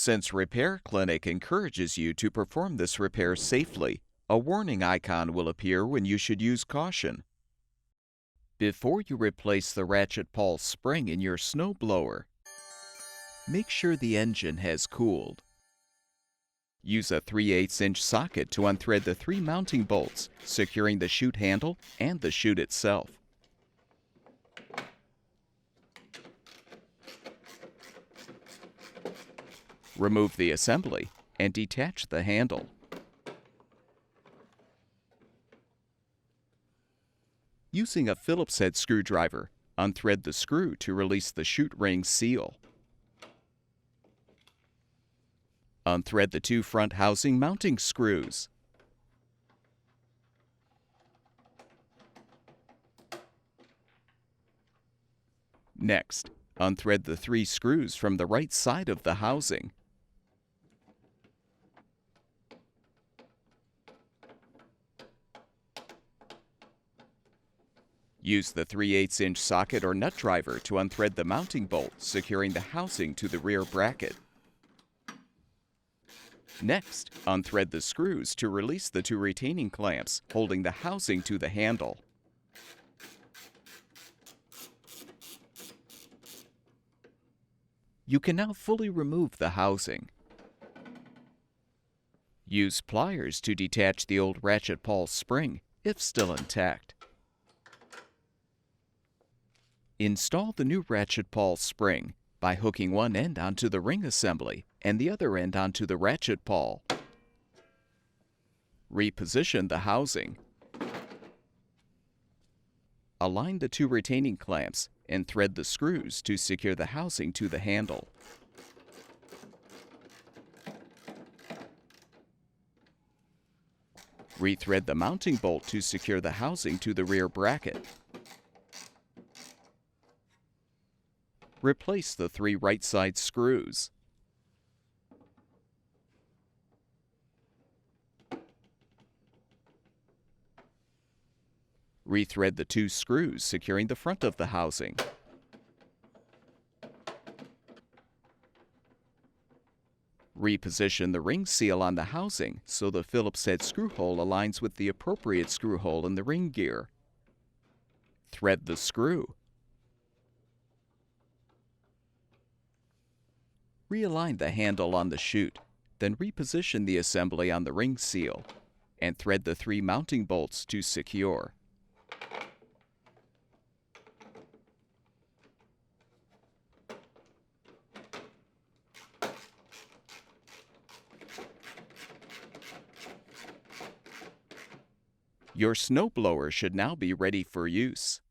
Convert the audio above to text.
Since Repair Clinic encourages you to perform this repair safely, a warning icon will appear when you should use caution. Before you replace the Ratchet Pawl spring in your snowblower, make sure the engine has cooled. Use a 3/8-inch socket to unthread the 3 mounting bolts, securing the chute handle and the chute itself. Remove the assembly and detach the handle. Using a Phillips head screwdriver, unthread the screw to release the chute ring seal. Unthread the 2 front housing mounting screws. Next, unthread the 3 screws from the right side of the housing. Use the 3/8-inch socket or nut driver to unthread the mounting bolt, securing the housing to the rear bracket. Next, unthread the screws to release the 2 retaining clamps, holding the housing to the handle. You can now fully remove the housing. Use pliers to detach the old Ratchet Pawl spring, if still intact. Install the new Ratchet Pawl spring by hooking one end onto the ring assembly and the other end onto the Ratchet Pawl. Reposition the housing. Align the 2 retaining clamps and thread the screws to secure the housing to the handle. Rethread the mounting bolt to secure the housing to the rear bracket. Replace the 3 right side screws. Rethread the 2 screws securing the front of the housing. Reposition the ring seal on the housing so the Phillips head screw hole aligns with the appropriate screw hole in the ring gear. Thread the screw. Realign the handle on the chute, then reposition the assembly on the ring seal, and thread the 3 mounting bolts to secure. Your snowblower should now be ready for use.